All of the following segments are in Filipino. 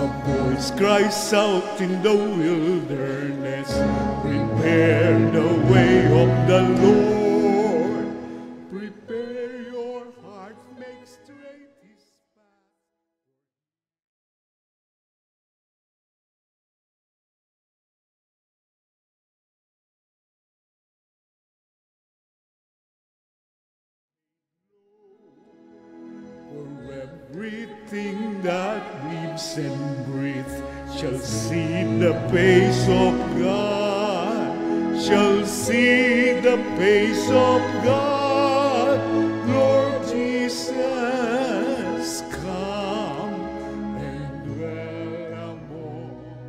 A voice cries out in the wilderness, prepare the way of the Lord. Prepare your heart, make straight His path. For everything that lives and breathes shall see the face of God, shall see the face of God. Lord Jesus, come and dwell among us.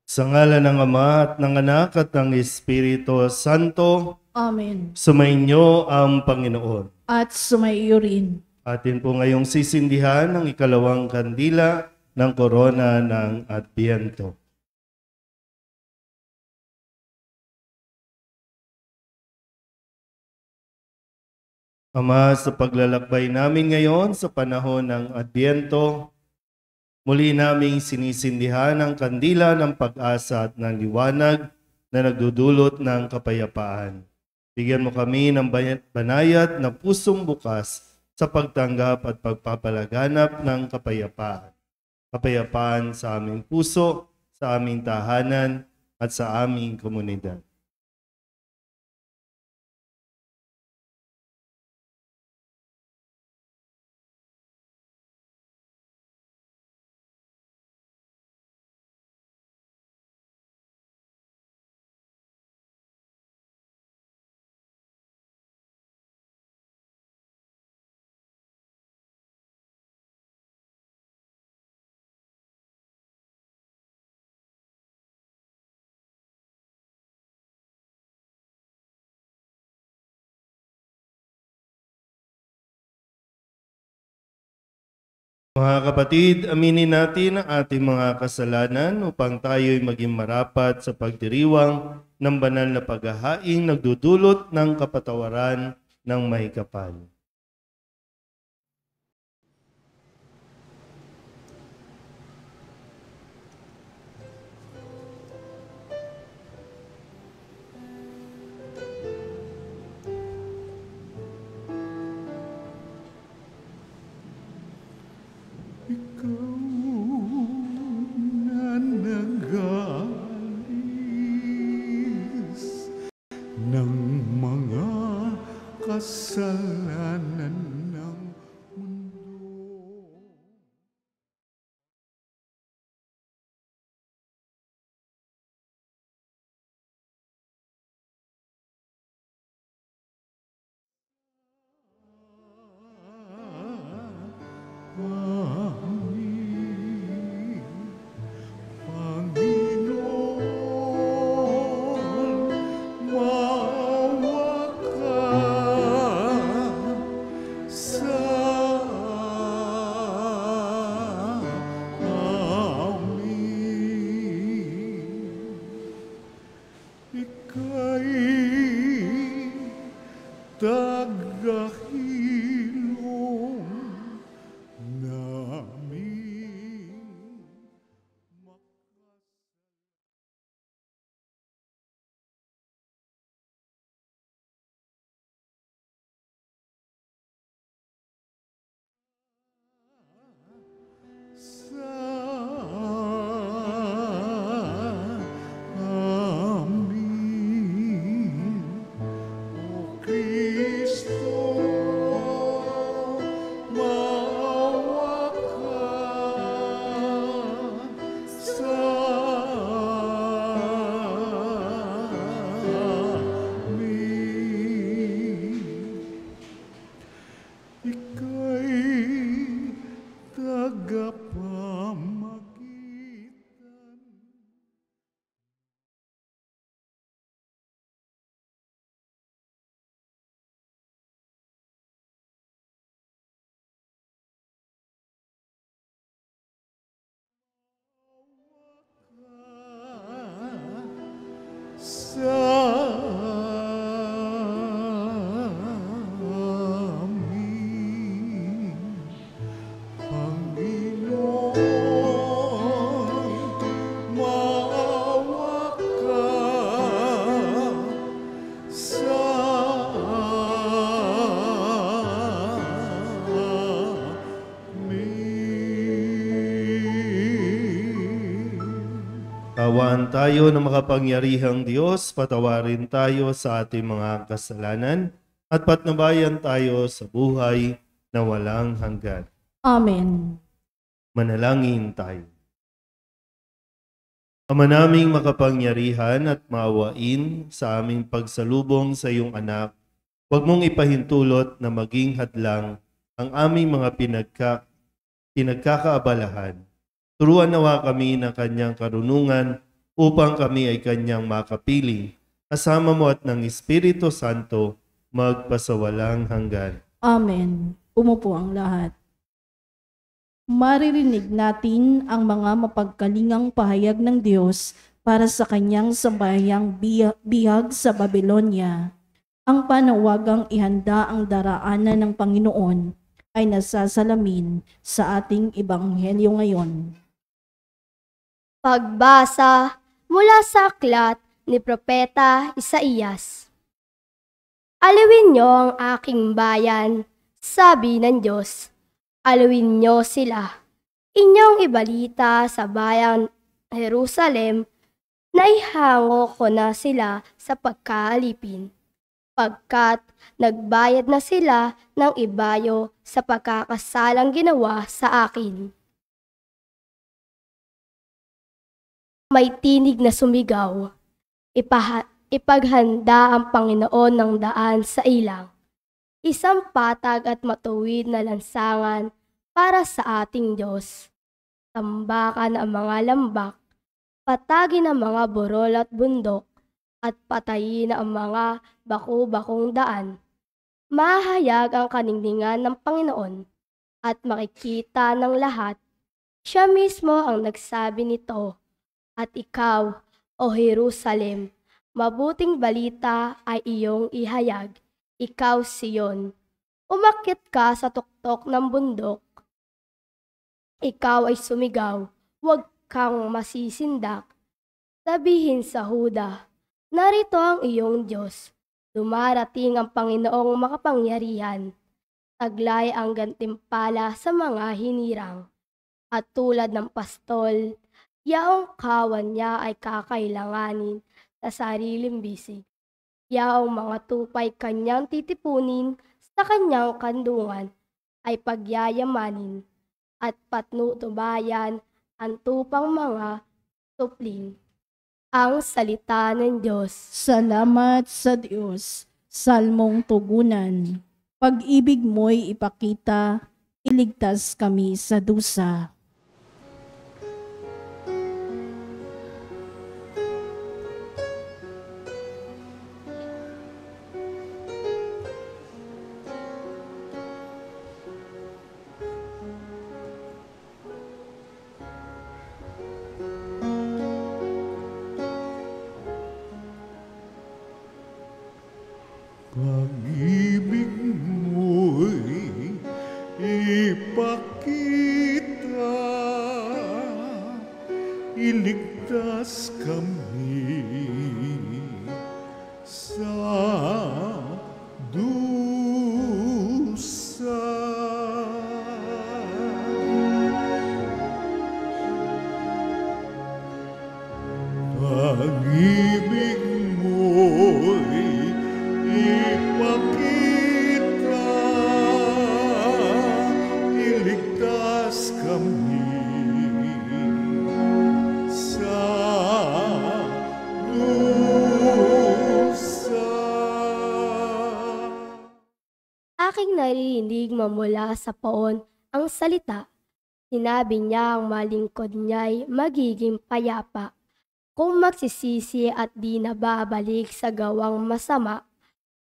Sa ngalan ng Ama at ng Anak at ng Espiritu Santo, Amen. sumainyo ang Panginoon. At sumaiyo rin. Atin po ngayong sisindihan ng ikalawang kandila ng korona ng Adbyento. Ama, sa paglalakbay namin ngayon sa panahon ng Adbyento, muli naming sinisindihan ang kandila ng pag-asa at ng liwanag na nagdudulot ng kapayapaan. Bigyan mo kami ng banayad na pusong bukas sa pagtanggap at pagpapalaganap ng kapayapaan. Kapayapaan sa aming puso, sa aming tahanan, at sa aming komunidad. Mga kapatid, aminin natin ang ating mga kasalanan upang tayo'y maging marapat sa pagdiriwang ng banal na paghahaing nagdudulot ng kapatawaran ng mahikapan. Ikaw na nag-aalis ng mga kasalanan Nawaan tayo ng makapangyarihang Diyos, patawarin tayo sa ating mga kasalanan at patnubayan tayo sa buhay na walang hanggan. Amen. Manalangin tayo. Ama naming makapangyarihan at maawain sa aming pagsalubong sa iyong anak, huwag mong ipahintulot na maging hadlang ang aming mga pinagkakaabalahan. Turuan nawa kami ng kanyang karunungan upang kami ay kanyang makapiling. Kasama mo at ng Espiritu Santo magpasawalang hanggan. Amen. Umupo ang lahat. Maririnig natin ang mga mapagkalingang pahayag ng Diyos para sa kanyang sambayang bihag sa Babylonia. Ang panawagang ihanda ang daraanan ng Panginoon ay nasasalamin sa ating ebanghelyo ngayon. Pagbasa mula sa aklat ni Propeta Isaías. Aliwin niyo ang aking bayan, sabi ng Diyos. Aliwin niyo sila. Inyong ibalita sa bayang Jerusalem na ihango ko na sila sa pagkaalipin, pagkat nagbayad na sila ng ibayo sa pagkakasalang ginawa sa akin. May tinig na sumigaw, ipaghanda ang Panginoon ng daan sa ilang, isang patag at matuwid na lansangan para sa ating Diyos. Tambakan ang mga lambak, patagin ang mga burol at bundok, at patayin ang mga baku-bakong daan. Mahayag ang kaningningan ng Panginoon, at makikita ng lahat, siya mismo ang nagsabi nito. At ikaw, O Jerusalem, mabuting balita ay iyong ihayag. Ikaw, Sion, umakyat ka sa tuktok ng bundok. Ikaw ay sumigaw, huwag kang masisindak. Sabihin sa Huda, narito ang iyong Diyos. Dumarating ang Panginoong makapangyarihan. Taglay ang gantimpala sa mga hinirang. At tulad ng pastol, yaong kawan niya ay kakailanganin sa sariling bisig. Yaong mga tupay kanyang titipunin sa kanyang kandungan ay pagyayamanin, at patnutubayan ang tupang mga tupling. Ang salita ng Diyos. Salamat sa Diyos. Salmong tugunan. Pag-ibig mo'y ipakita, iligtas kami sa dusa. Pag-ibig mo'y ipakita, iligtas kami sa dusa. Pag-ibig mo'y ipakita, iligtas kami sa dusa. Aking naririnig mamula sa poon ang salita. Sinabi niya ang malingkod niya'y magiging payapa. Kung magsisisi at di na babalik sa gawang masama,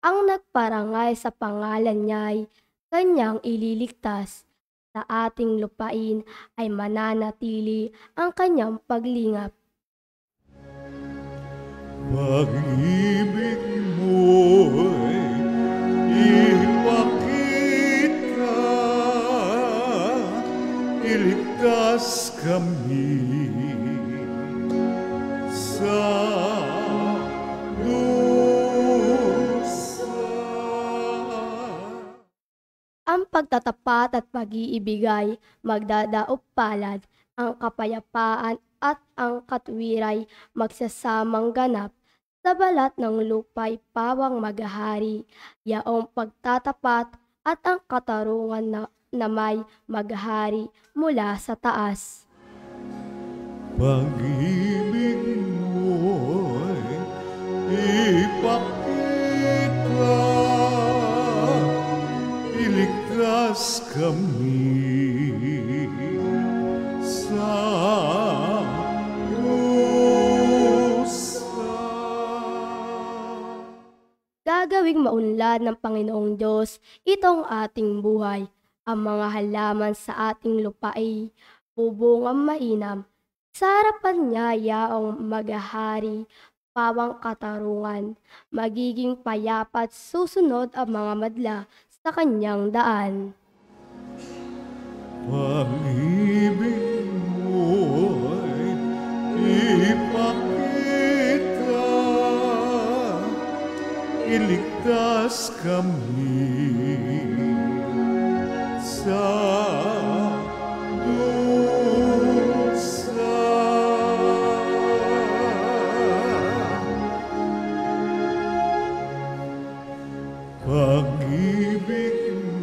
ang nagparangay sa pangalan niya'y kanyang ililigtas. Sa ating lupain ay mananatili ang kanyang paglingap. Pag-ibig mo'y ipakita, iligtas kami sa dusa. Ang pagtatapat at pag-iibigay magdadaop palad, ang kapayapaan at ang katuwiray magsasamang ganap. Sa balat ng lupa'y pawang maghahari, yaong pagtatapat at ang katarungan na may maghahari mula sa taas. Pag-ibig mo'y ipakita, iligtas kami sa dusa. Gagawing maunlad ng Panginoong Diyos itong ating buhay. Ang mga halaman sa ating lupa ay bubungang mainam. Sa harapan niya yaong maghahari, pawang katarungan, magiging payapat susunod ang mga madla sa kanyang daan. Pag-ibig mo'y ipakita, iligtas kami sa dusa. Pag-ibig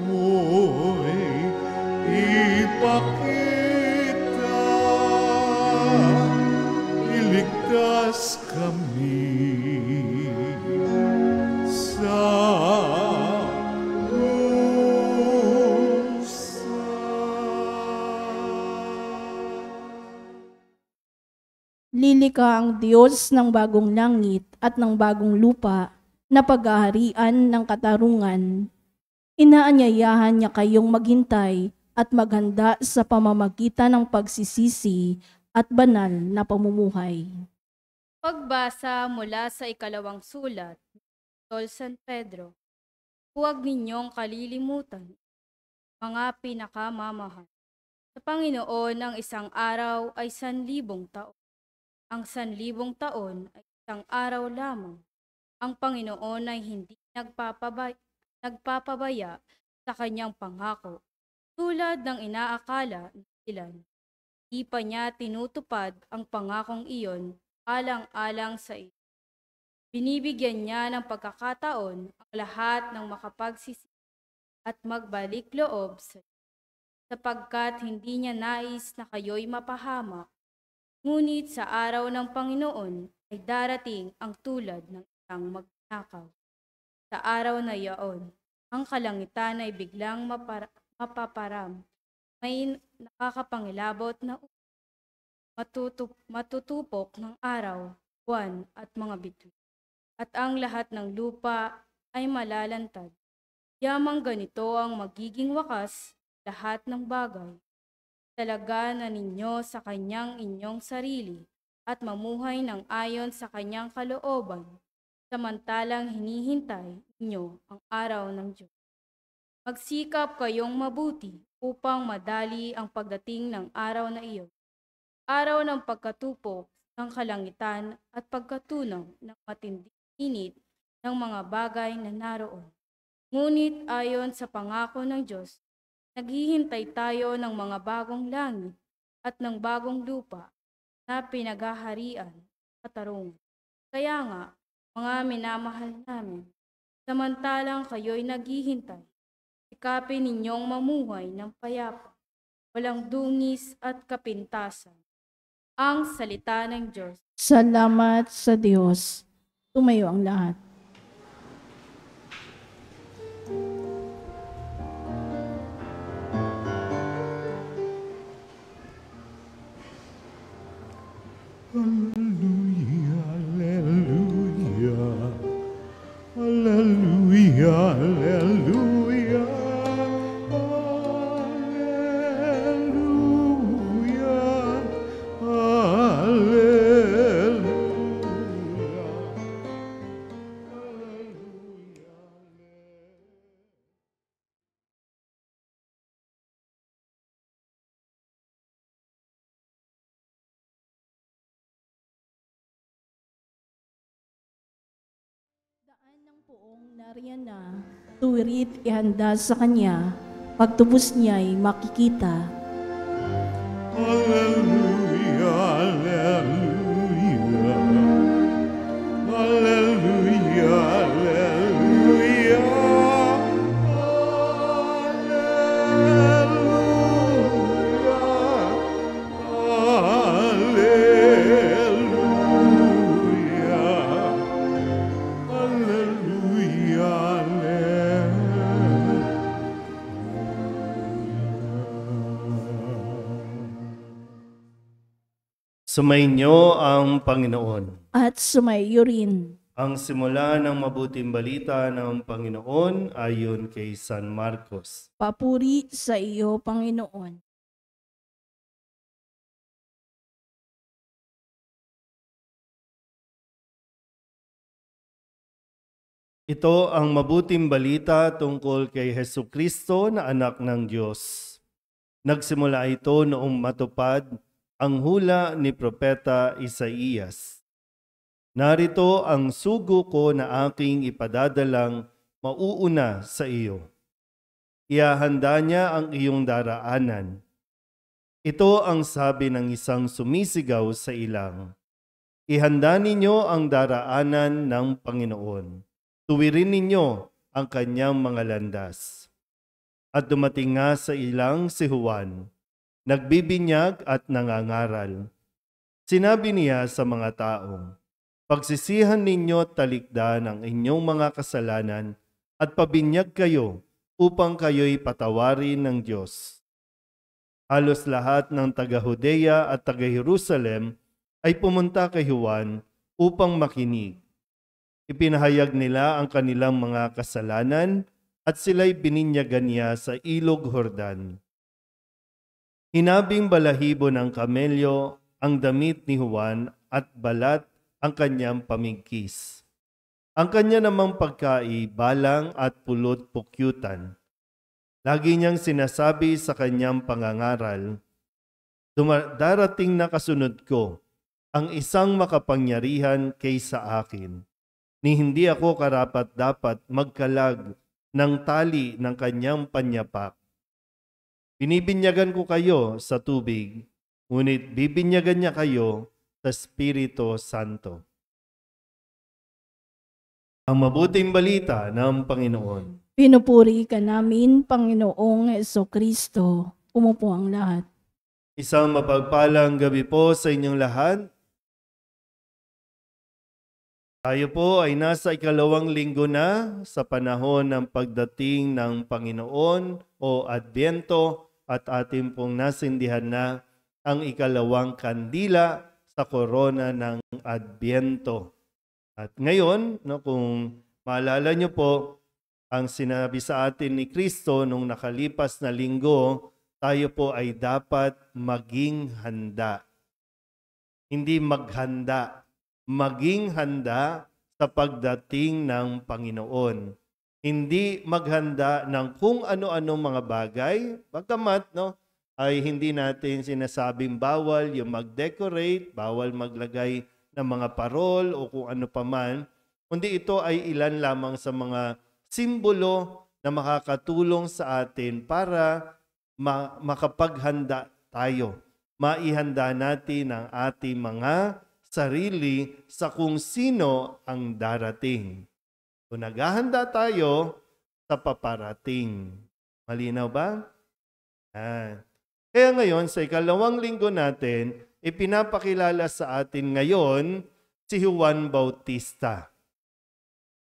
mo'y ipakita, iligtas kami sa dusa. Lilika ang Diyos ng bagong langit at ng bagong lupa na paghaharian ng katarungan. Inaanyayahan niya kayong maghintay at maghanda sa pamamagitan ng pagsisisi at banal na pamumuhay. Pagbasa mula sa ikalawang sulat ng Apostol San Pedro. Huwag ninyong kalilimutan, mga pinakamamahal. Sa Panginoon ang isang araw ay 1,000 taon. Ang 1,000 taon ay isang araw lamang. Ang Panginoon ay hindi nagpapabaya sa kanyang pangako, tulad ng inaakala ng ilan. Di pa niya tinutupad ang pangakong iyon alang-alang sa iyo. Binibigyan niya ng pagkakataon ang lahat ng makapagsisi at magbalik loob sa iyo, sapagkat hindi niya nais na kayo'y mapahamak. Ngunit sa araw ng Panginoon ay darating ang tulad ng isang magnakaw. Sa araw na iyon, ang kalangitan ay biglang mapaparam. May nakakapangilabot na matutupok ng araw, buwan at mga bituin. At ang lahat ng lupa ay malalantad. Yamang ganito ang magiging wakas lahat ng bagay. Talaga na ninyo sa kanyang inyong sarili at mamuhay ng ayon sa kanyang kalooban, samantalang hinihintay ninyo ang araw ng Diyos. Magsikap kayong mabuti upang madali ang pagdating ng araw na iyon, araw ng pagkatupok ng kalangitan at pagkatunaw ng matinding init ng mga bagay na naroon. Ngunit ayon sa pangako ng Diyos, naghihintay tayo ng mga bagong langit at ng bagong lupa na pinaghaharian katarungan. Kaya nga, mga minamahal namin, samantalang kayo'y naghihintay, sikapin ninyong mamuhay ng payapa, walang dungis at kapintasan. Ang salita ng Diyos. Salamat sa Diyos. Tumayo ang lahat. Hallelujah, hallelujah, hallelujah, hallelujah, hallelujah, Daan ng poong nariyan na, tuwirit ihanda sa kanya, pagtubos niya'y makikita. hallelujah, hallelujah. Sumainyo ang Panginoon. At sumaiyo rin. Ang simula ng mabuting balita ng Panginoon ayon kay San Marcos. Papuri sa iyo, Panginoon. Ito ang mabuting balita tungkol kay Hesukristo na anak ng Diyos. Nagsimula ito noong matupad ang hula ni Propeta Isaías. Narito ang sugo ko na aking ipadadalang mauuna sa iyo. Iahanda niya ang iyong daraanan. Ito ang sabi ng isang sumisigaw sa ilang. Ihanda ninyo ang daraanan ng Panginoon. Tuwirin ninyo ang kanyang mga landas. At dumating nga sa ilang si Juan, nagbibinyag at nangangaral. Sinabi niya sa mga taong, pagsisihan ninyo at talikdan ang inyong mga kasalanan at pabinyag kayo upang kayo'y patawarin ng Diyos. Halos lahat ng taga-Judea at taga-Jerusalem ay pumunta kay Juan upang makinig. Ipinahayag nila ang kanilang mga kasalanan at sila'y bininyagan niya sa ilog Jordan. Hinabing balahibo ng kamelyo ang damit ni Juan at balat ang kanyang pamingkis. Ang kanya namang pagkai, balang at pulot-pukyutan. Lagi niyang sinasabi sa kanyang pangangaral, darating na kasunod ko, ang isang makapangyarihan kaysa akin, ni hindi ako karapat-dapat magkalag ng tali ng kanyang panyapak. Binibinyagan ko kayo sa tubig, ngunit bibinyagan niya kayo sa Espiritu Santo. Ang mabuting balita ng Panginoon. Pinupuri ka namin, Panginoong Hesukristo. Umupo ang lahat. Isang mapagpalang gabi po sa inyong lahat. Tayo po ay nasa ikalawang linggo na sa panahon ng pagdating ng Panginoon o Adbyento at ating pong nasindihan na ang ikalawang kandila sa korona ng Adbyento. At ngayon, kung maalala nyo po, ang sinabi sa atin ni Kristo nung nakalipas na linggo, tayo po ay dapat maging handa. Hindi maghanda. Maging handa sa pagdating ng Panginoon. Hindi maghanda ng kung ano-ano mga bagay, bagamat ay hindi natin sinasabing bawal yung mag-decorate, bawal maglagay ng mga parol o kung ano paman, kundi ito ay ilan lamang sa mga simbolo na makakatulong sa atin para makapaghanda tayo. Maihanda natin ang ating mga sarili sa kung sino ang darating. Kung naghahanda tayo sa paparating. Malinaw ba? Kaya ngayon, sa ikalawang linggo natin, ipinapakilala sa atin ngayon si Juan Bautista.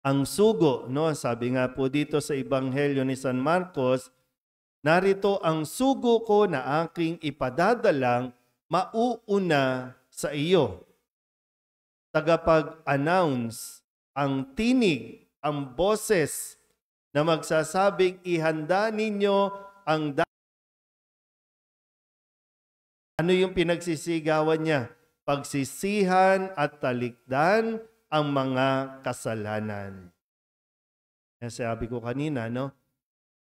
Ang sugo, sabi nga po dito sa Ebanghelyo ni San Marcos, narito ang sugo ko na aking ipadadalang mauuna sa iyo. Tagapag-announce, ang tinig, ang boses na magsasabing ihanda ninyo ang ano yung pinagsisigawan niya? Pagsisihan at talikdan ang mga kasalanan. Sabi ko kanina,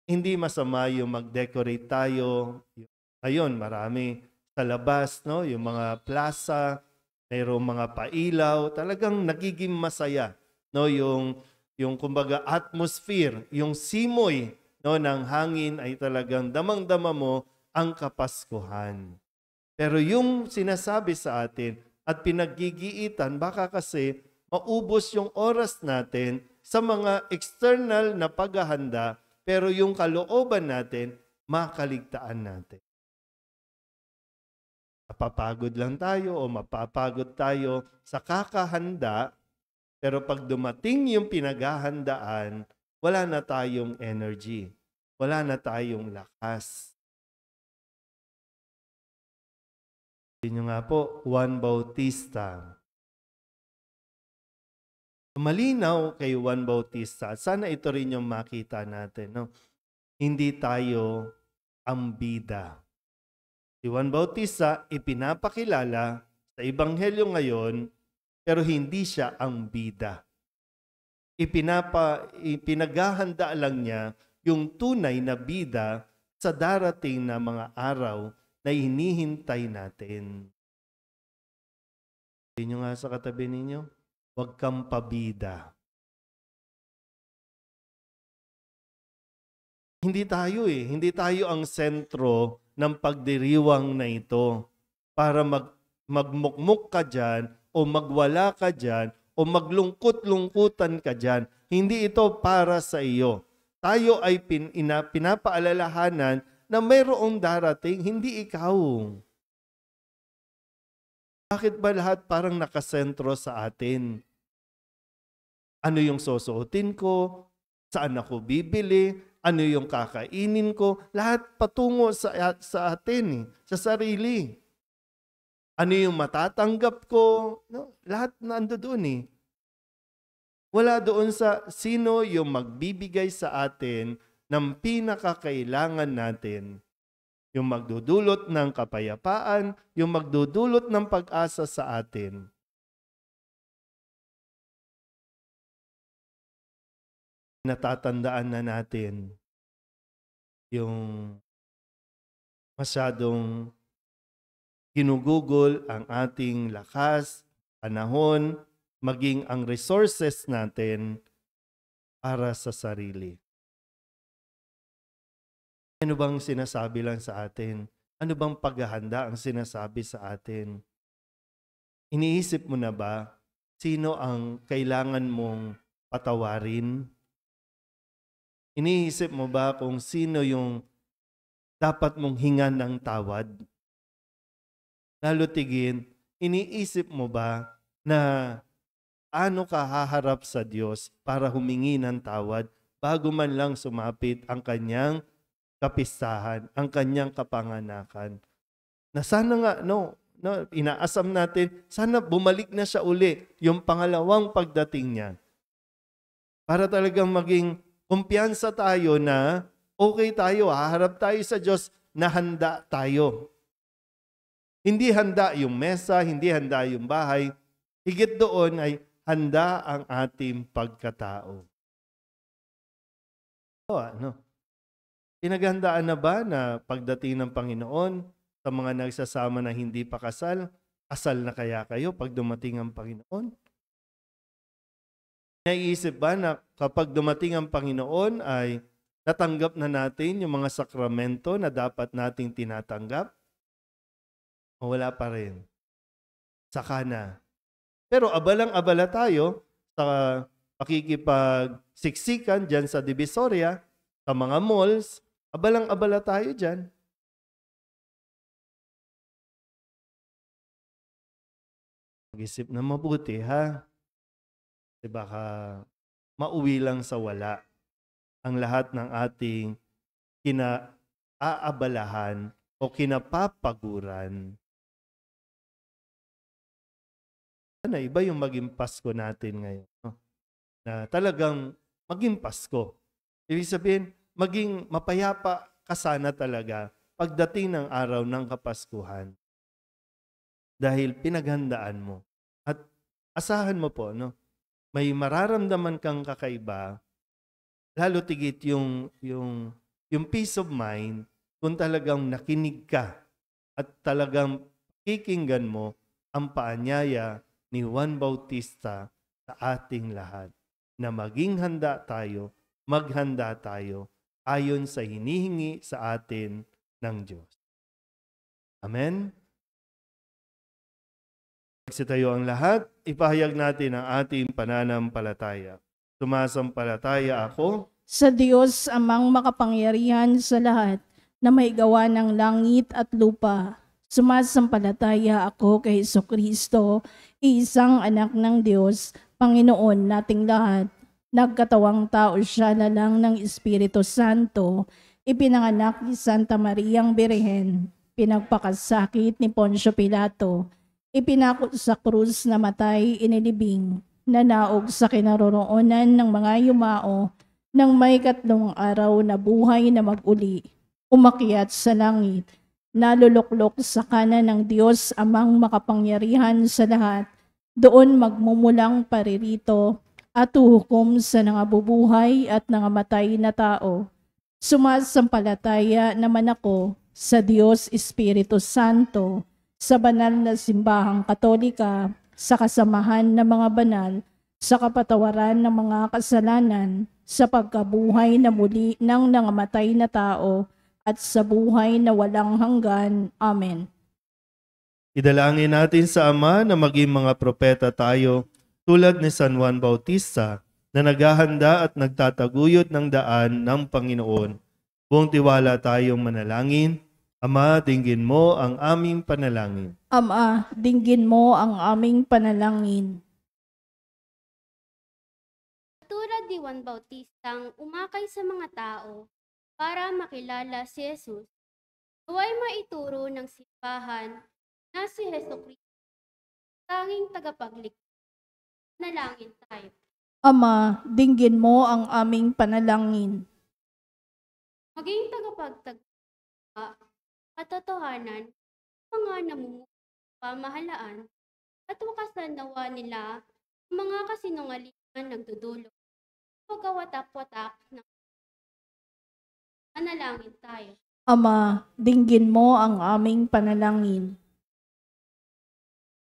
hindi masama yung mag-decorate tayo. Ayun, marami sa labas, yung mga plaza, mayroong mga pailaw, talagang nagiging masaya. Yung kumbaga atmosphere, yung simoy ng hangin ay talagang damang-dama mo ang kapaskuhan. Pero yung sinasabi sa atin at pinaggigiitan, baka kasi maubos yung oras natin sa mga external na paghahanda, pero yung kalooban natin, makaligtaan natin. Mapapagod lang tayo o mapapagod tayo sa kakahanda, pero pag dumating yung pinaghahandaan, wala na tayong energy, wala na tayong lakas. Yun nga po, Juan Bautista. Malinaw kay Juan Bautista. Sana ito rin yung makita natin. No? Hindi tayo ang bida. Si Juan Bautista ipinapakilala sa Ebanghelyo ngayon, pero hindi siya ang bida. Ipinaghahanda lang niya yung tunay na bida sa darating na mga araw na hinihintay natin. Sabihin nyo nga sa katabi ninyo, huwag kang pabida. Hindi tayo ang sentro ng pagdiriwang na ito para magmukmuk ka dyan o magwala ka dyan o maglungkot-lungkutan ka dyan. Hindi ito para sa iyo. Tayo ay pinapaalalahanan na mayroong darating, hindi ikaw. Bakit ba lahat parang nakasentro sa atin? Ano yung susuotin ko? Saan ako bibili? Ano yung kakainin ko? Lahat patungo sa atin, sa sarili. Ano yung matatanggap ko? No, lahat nando doon . Wala doon sa sino yung magbibigay sa atin ng pinakakailangan natin. Yung magdudulot ng kapayapaan, yung magdudulot ng pag-asa sa atin. Natatandaan na natin yung masyadong ginugugol ang ating lakas, panahon, maging ang resources natin para sa sarili. Ano bang sinasabi lang sa atin? Ano bang paghahanda ang sinasabi sa atin? Iniisip mo na ba sino ang kailangan mong patawarin? Iniisip mo ba kung sino yung dapat mong hingan ng tawad? Lalo tigin, iniisip mo ba na ano ka haharap sa Diyos para humingi ng tawad bago man lang sumapit ang kanyang kapistahan, ang kanyang kapanganakan? Na sana nga, inaasam natin, sana bumalik na siya uli yung pangalawang pagdating niya. Para talagang maging kumpiyansa tayo na okay tayo, haharap tayo sa Diyos na handa tayo. Hindi handa yung mesa, hindi handa yung bahay. Higit doon ay handa ang ating pagkatao. Pinaghandaan na ba na pagdating ng Panginoon sa mga nagsasama na hindi pa kasal, kasal na kaya kayo pag dumating ang Panginoon? Naiisip ba na kapag dumating ang Panginoon ay natanggap na natin yung mga sakramento na dapat nating tinatanggap? O wala pa rin? Saka na. Pero abalang-abala tayo sa pakikipagsiksikan dyan sa Divisoria, sa mga malls, abalang-abala tayo dyan. Mag-isip na mabuti, ha? Kasi baka mauwi lang sa wala ang lahat ng ating kinaabalahan o kinapapaguran. Sana iba yung maging Pasko natin ngayon. Na talagang maging Pasko. Ibig sabihin, maging mapayapa ka sana talaga pagdating ng araw ng Kapaskuhan. Dahil pinaghandaan mo. At asahan mo po, may mararamdaman kang kakaiba, lalo tigit yung peace of mind kung talagang nakinig ka at talagang kikinggan mo ang paanyaya ni Juan Bautista sa ating lahat na maging handa tayo, maghanda tayo ayon sa hinihingi sa atin ng Diyos. Amen? Magsitayo ang lahat, ipahayag natin ang ating pananampalataya. Sumasampalataya ako sa Diyos amang makapangyarihan sa lahat na may gawa ng langit at lupa. Sumasampalataya ako kay Jesucristo, isang anak ng Diyos, Panginoon nating lahat. Nagkatawang tao siya na lang ng Espiritu Santo, ipinanganak ni Santa Mariang Birhen. pinagpakasakit ni Poncio Pilato, ipinako sa krus na matay inilibing, nanaog sa kinaroroonan ng mga yumao, nang may 3 araw na buhay na mag-uli, umakyat sa langit, naluluklok sa kanan ng Diyos amang makapangyarihan sa lahat, doon magmumulang paririto at huhukom sa nangabubuhay at nangamatay na tao. Sumasampalataya naman ako sa Diyos Espiritu Santo, sa banal na simbahang Katolika, sa kasamahan ng mga banal, sa kapatawaran ng mga kasalanan, sa pagkabuhay na muli ng nangamatay na tao, at sa buhay na walang hanggan. Amen. Idalangin natin sa Ama na maging mga propeta tayo tulad ni San Juan Bautista na naghahanda at nagtataguyod ng daan ng Panginoon. Buong tiwala tayong manalangin. Ama, dinggin mo ang aming panalangin. Ama, dinggin mo ang aming panalangin. Tulad ni Juan Bautistang umakay sa mga tao para makilala si Jesus, naway maituro ng simbahan na si Jesucristo, tanging tagapagligtas. Nalangin tayo. Ama, dinggin mo ang aming panalangin. Maging tagapagtagpa, katotohanan, mga namumuno pamahalaan, at wakasan nawa nila ang mga kasinungalingan nagdudulot, pagkawatak-watak ng manalangin tayo. Ama, dinggin mo ang aming panalangin.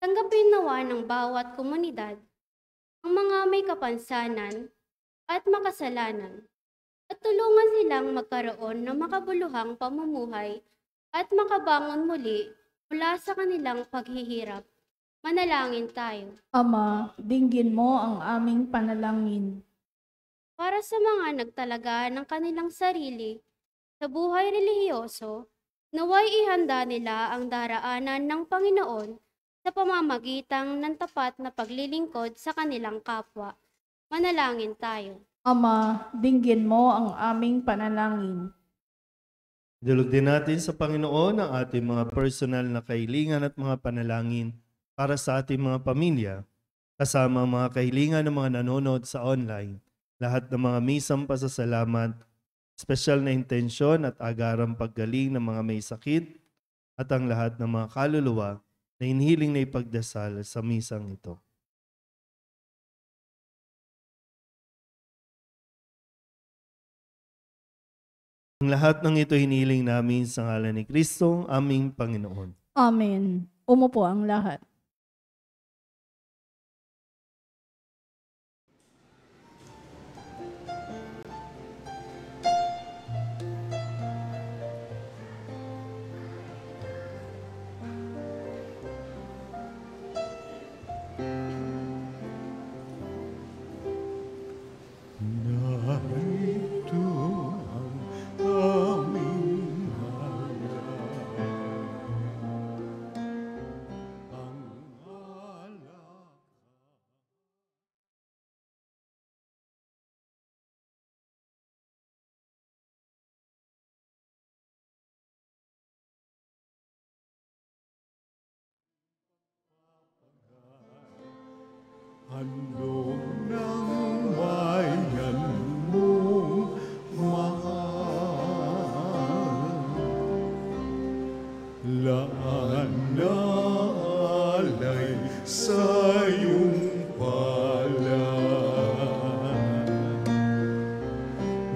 Tanggapin nawa ng bawat komunidad ang mga may kapansanan at makasalanan, at tulungan silang magkaroon ng makabuluhang pamumuhay at makabangon muli mula sa kanilang paghihirap. Manalangin tayo. Ama, dinggin mo ang aming panalangin. Para sa mga nagtalaga ng kanilang sarili sa buhay relihiyoso, naway ihanda nila ang daraanan ng Panginoon sa pamamagitan ng tapat na paglilingkod sa kanilang kapwa. Manalangin tayo. Ama, dinggin mo ang aming panalangin. Idulog din natin sa Panginoon ang ating mga personal na kahilingan at mga panalangin para sa ating mga pamilya, kasama ang mga kahilingan ng mga nanonood sa online, lahat ng mga misang pasasalamat, espesyal na intensyon at agarang paggaling ng mga may sakit, at ang lahat ng mga kaluluwa na inhiling na ipagdasal sa misang ito. Ang lahat ng ito hiniling namin sa ngalan ni Kristo, aming Panginoon. Amen. Umupo ang lahat. Narito ang aming alay, ang alak. Handog ng bayan mong mahal, laan na alay sa iyong palad.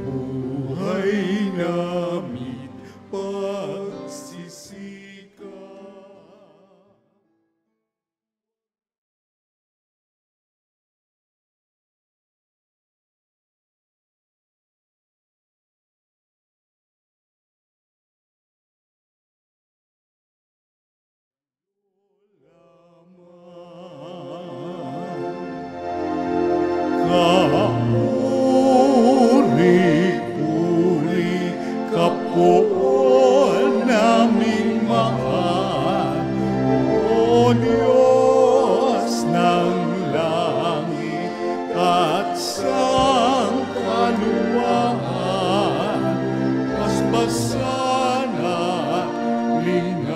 Buhay namit pagsisika. Kapuri-puri ka po naming mahal, O Diyos ng langit at sangkaluwahan, paspasan at lingap.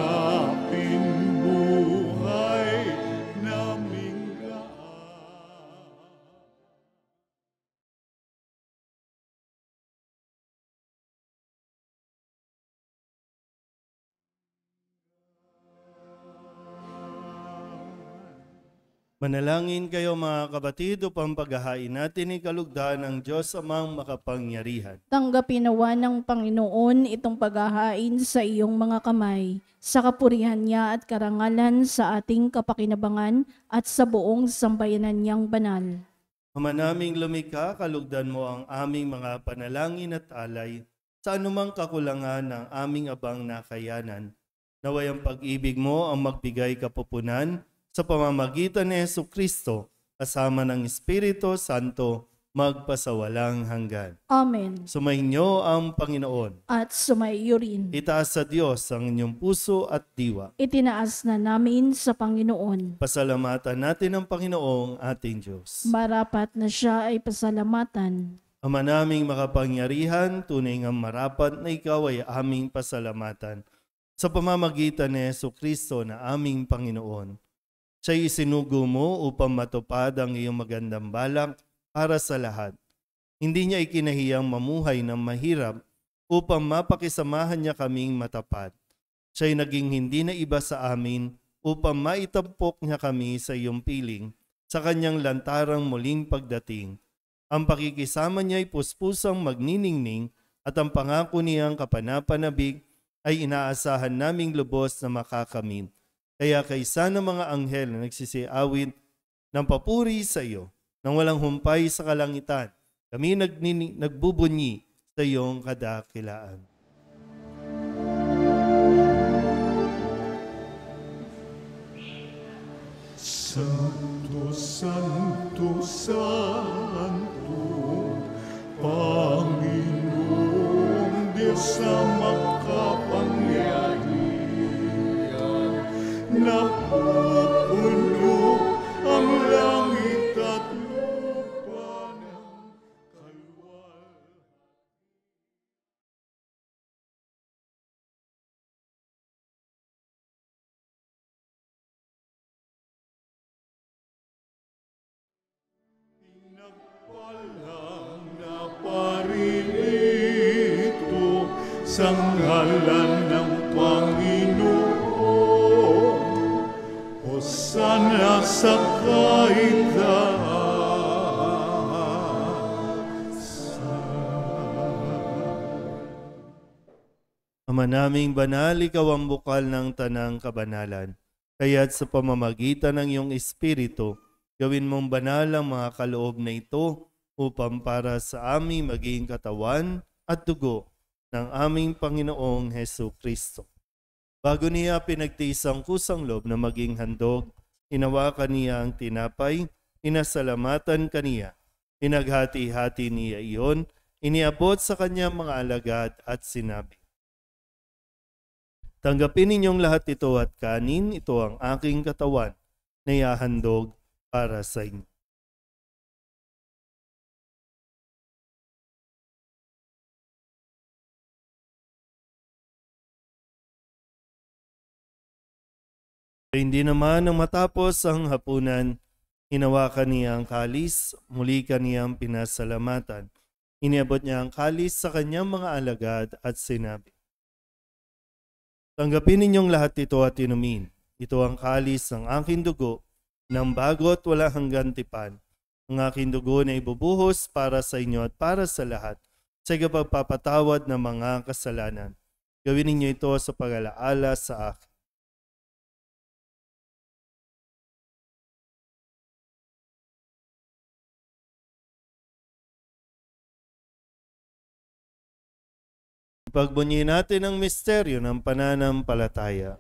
Manalangin kayo mga kapatid upang paghahain natin ay kalugdan ng Diyos amang makapangyarihan. Tanggapin nawa ng Panginoon itong paghahain sa iyong mga kamay, sa kapurihan niya at karangalan sa ating kapakinabangan at sa buong sambayanan niyang banal. Ama naming lumikha, kalugdan mo ang aming mga panalangin at alay sa anumang kakulangan ng aming abang nakayanan. Naway ang pag-ibig mo ang magbigay kapupunan sa pamamagitan ni Jesucristo, kasama ng Espiritu Santo, magpasawalang hanggan. Amen. Sumainyo ang Panginoon. At sumaiyo rin. Itaas sa Diyos ang inyong puso at diwa. Itinaas na namin sa Panginoon. Pasalamatan natin ang Panginoong ating Diyos. Marapat na siya ay pasalamatan. Ama naming makapangyarihan, tunay nga marapat na ikaw ay aming pasalamatan sa pamamagitan ni Jesucristo na aming Panginoon. Siya'y isinugo mo upang matupad ang iyong magandang balak para sa lahat. Hindi niya ikinahiyang mamuhay ng mahirap upang mapakisamahan niya kaming matapat. Siya'y naging hindi na iba sa amin upang maitampok niya kami sa iyong piling sa kanyang lantarang muling pagdating. Ang pakikisama niya ay puspusang magniningning at ang pangako niyang kapanapanabik ay inaasahan naming lubos na makakamit. Kaya kaysa ng mga anghel na nagsisiawit ng papuri sa iyo, nang walang humpay sa kalangitan, kami nagbubunyi sa iyong kadakilaan. Santo, Santo, Santo, Panginoong Diyos na makapangyarihan, napupuno ang langit at lupa ng kalwal. Pinagpalang na paririto sa ngalan ng Panginoon. Hosana sa Ama naming banal, ikaw ang bukal ng tanang kabanalan. Kaya't sa pamamagitan ng iyong Espiritu, gawin mong banal ang mga kaloob na ito upang para sa aming maging katawan at dugo ng aming Panginoong Jesucristo. Bago niya pinagtiis ang kusang loob na maging handog, hinawakan niya ang tinapay, inasalamatan kaniya, pinaghati-hati niya iyon, iniabot sa kanyang mga alagad at sinabi, "Tanggapin ninyong lahat ito at kanin, ito ang aking katawan na ihahandog para sa inyo." Hindi naman nang matapos ang hapunan, hinawakan niya ang kalis, muli kaniyang pinasalamatan. Iniabot niya ang kalis sa kanyang mga alagad at sinabi, "Tanggapin ninyong lahat ito at inumin. Ito ang kalis ng aking dugo, ng bago at wala hanggang tipan. Ang aking dugo na ibubuhos para sa inyo at para sa lahat, sa pagpapatawad ng mga kasalanan. Gawin ninyo ito sa pag-alaala sa akin." Pagbunyi natin ang misteryo ng pananampalataya.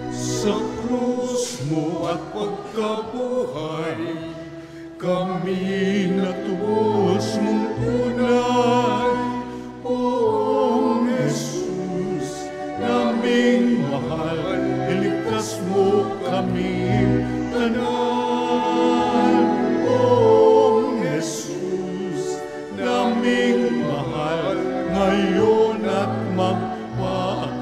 Sa krus mo at pagkabuhay, kami natubos mong tunay. Poong Jesus, naming mahal, iligtas mo kami tanan. Poong Jesus, naming mahal, ngayon at magpakailan.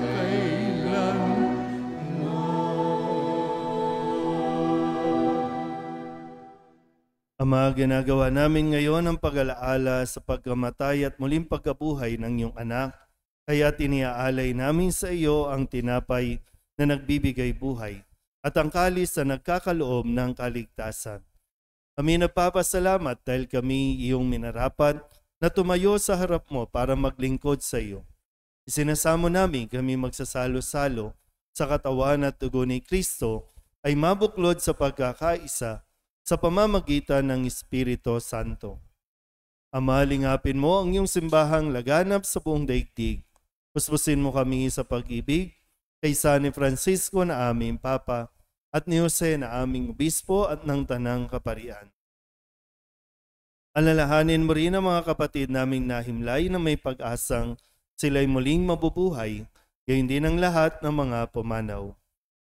Ama, ginagawa namin ngayon ang pag-alaala sa pagkamatay at muling pagkabuhay ng iyong anak. Kaya tiniaalay namin sa iyo ang tinapay na nagbibigay buhay at ang kalis na nagkakaloob ng kaligtasan. Kami nagpapasalamat dahil kami iyong minarapat na tumayo sa harap mo para maglingkod sa iyo. Isinasamo namin kami magsasalo-salo sa katawan at dugo ni Kristo ay mabuklod sa pagkakaisa sa pamamagitan ng Espiritu Santo. Ama, lingapin mo ang iyong simbahang laganap sa buong daigdig. Puspusin mo kami sa pag-ibig kay San Francisco na aming Papa at ni Jose na aming Obispo at ng Tanang Kaparian. Alalahanin mo rin ang mga kapatid naming nahimlay na may pag-asang sila'y muling mabubuhay, gayon din ang lahat ng mga pumanaw.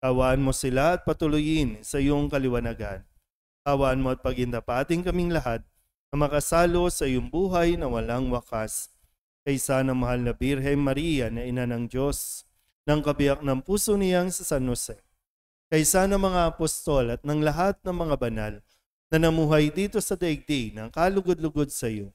Kawaan mo sila at patuloyin sa iyong kaliwanagan. Kawaan mo at pagindapating kaming lahat na makasalo sa iyong buhay na walang wakas. Kaysa ng mahal na Birhen Maria na ina ng Diyos, ng kabiyak ng puso niyang sa San Jose. Kaysa ng mga apostol at ng lahat ng mga banal na namuhay dito sa daigdig ng kalugod-lugod sa iyo.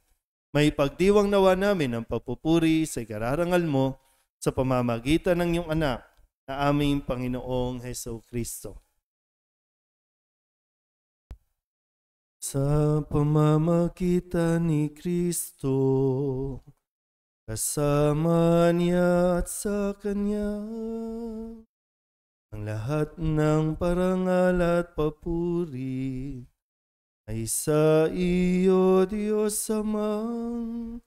May pagdiwang nawa namin ang papupuri sa ikararangal mo sa pamamagitan ng iyong anak na aming Panginoong Heso Kristo. Sa pamamagitan ni Kristo, kasama niya at sa Kanya, ang lahat ng parangal at papuri ay sa iyo, Diyos Amang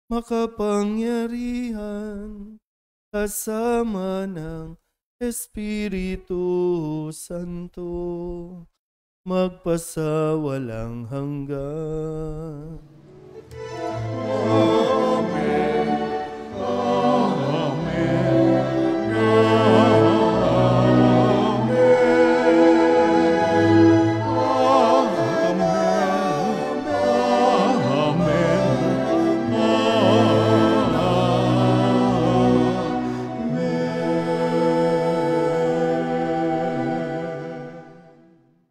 makapangyarihan, kasama ng Espiritu Santo, magpasawalang hanggan. Amen.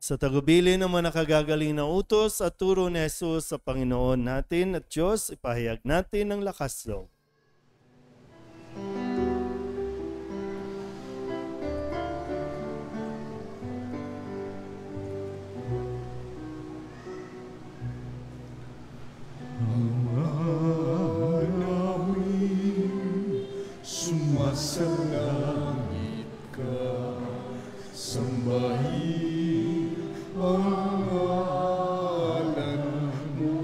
Sa tagubilin ng mga nakagagaling na utos at turo ni Jesus sa Panginoon natin at Diyos, ipahayag natin ang lakas loob. Sumasalangit ka, sambahin ang ngalan mo.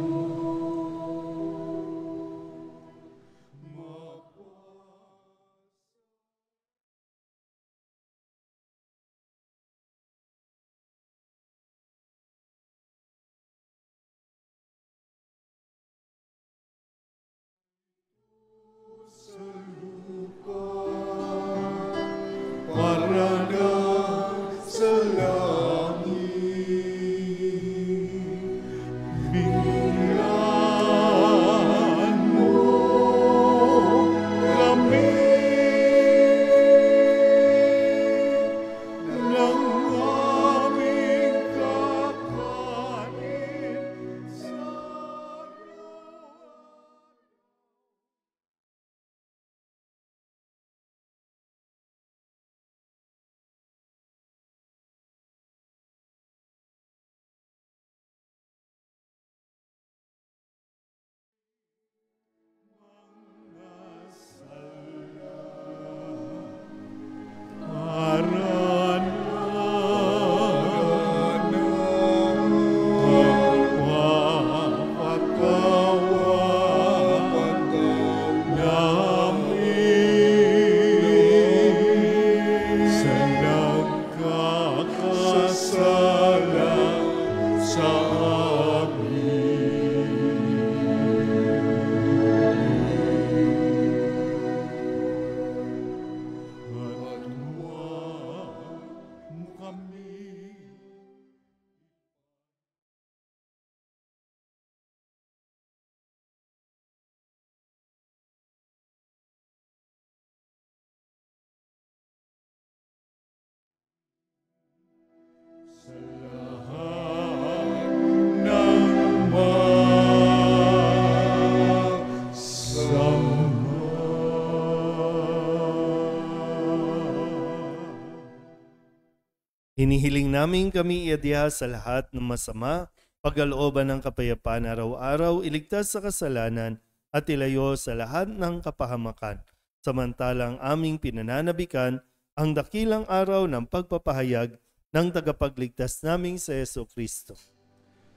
Hinihiling namin kami iadya sa lahat ng masama, pagkalooban ng kapayapaan araw-araw, iligtas sa kasalanan at ilayo sa lahat ng kapahamakan. Samantalang aming pinananabikan ang dakilang araw ng pagpapahayag ng tagapagligtas naming sa Yesu Kristo.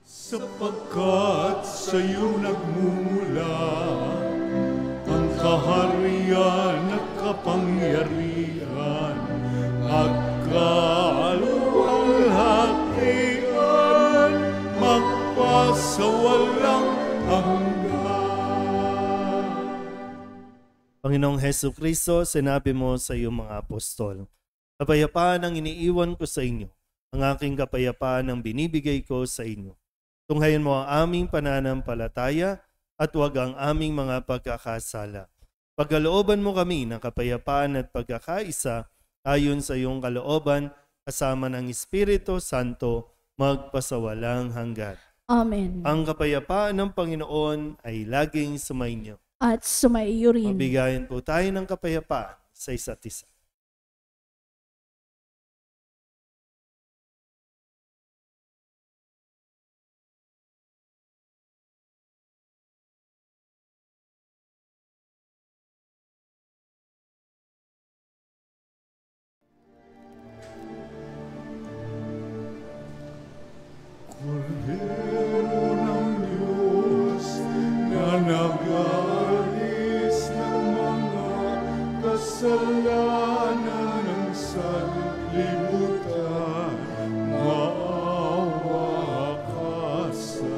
Sapagkat sa iyo nagmumula ang kaharian at kapangyarihan at kaluwalhatian magpasawalang hanggan. Panginoong Hesu Kristo, sinabi mo sa iyong mga apostol, kapayapaan ang iniiwan ko sa inyo, ang aking kapayapaan ang binibigay ko sa inyo. Tunghayin mo ang aming pananampalataya at huwag ang aming mga pagkakasala. Pagkalooban mo kami ng kapayapaan at pagkakaisa ayon sa iyong kalooban kasama ng Espiritu Santo magpasawalang hanggan. Amen. Ang kapayapaan ng Panginoon ay laging sumainyo. At sumaiyo rin. Mabigayan po tayo ng kapayapaan sa isa't isa. Kordero ng Diyos na nag-alis ng mga kasalanan ng sanlibutan, maawa ka sa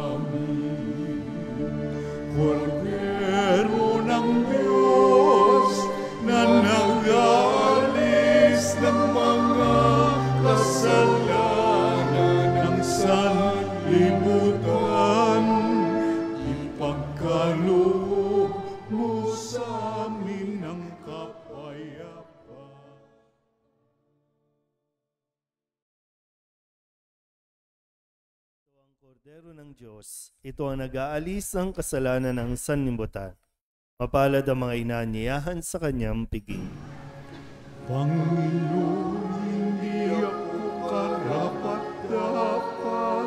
amin. Kordero ng Diyos na nag-alis ng mga kasalanan ng sanlibutan, ipagkaloob mo sa amin ang kapayapaan. Ang Kordero ng Diyos, ito ang nag-aalis ng kasalanan ng sanlibutan. Mapalad ang mga inaanyayahan sa kanyang piging. Panginoon, hindi ako karapat-dapat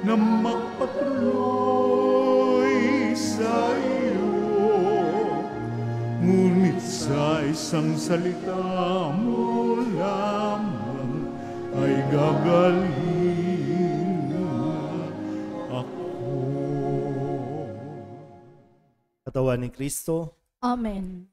na magpatuloy sa iyo. Ngunit sa isang salita mo lamang ay gagaling ako. Katawan ni Kristo, Amen.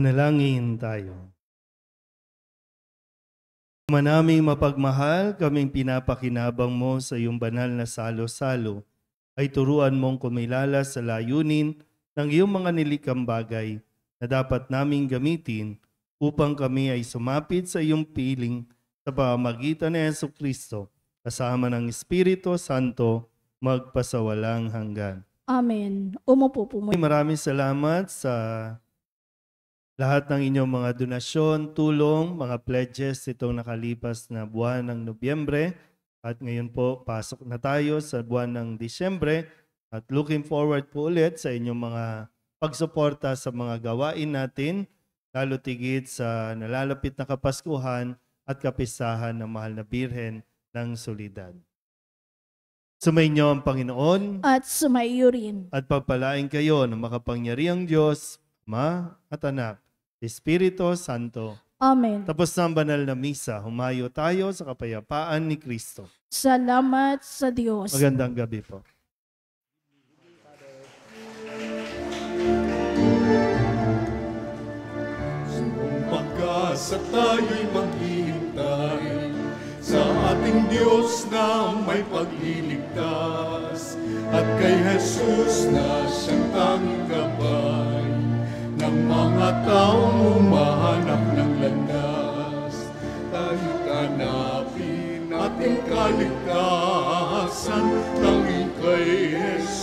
Manalangin tayo. Ama naming mapagmahal, kaming pinapakinabang mo sa iyong banal na salo-salo, ay turuan mong kumilala sa layunin ng iyong mga nilikang bagay na dapat naming gamitin upang kami ay sumapit sa iyong piling sa pamamagitan ni Jesucristo, kasama ng Espiritu Santo, magpasawalang hanggan. Amen. Umupo po muna. Maraming salamat sa lahat ng inyong mga donasyon, tulong, mga pledges itong nakalipas na buwan ng Nobyembre. At ngayon po, pasok na tayo sa buwan ng Disyembre. At looking forward po ulit sa inyong mga pagsuporta sa mga gawain natin, lalo tigit sa nalalapit na Kapaskuhan at kapistahan ng Mahal na Birhen ng Solidad. Sumainyo ang Panginoon At sumaiyo rin. at pagpalain kayo ng makapangyarihang Diyos, Ama at Anak, Espiritu Santo. Amen. Tapos na ang banal na misa, humayo tayo sa kapayapaan ni Kristo. Salamat sa Diyos. Magandang gabi po. Pagkasa tayo'y maghihintay sa ating Diyos na may pagliligtas at kay Jesus na siyang tanging gabay ng mga taong humahanap ng landas. Tayo'y hanapin ating kaligtasan tanging kay Jesus.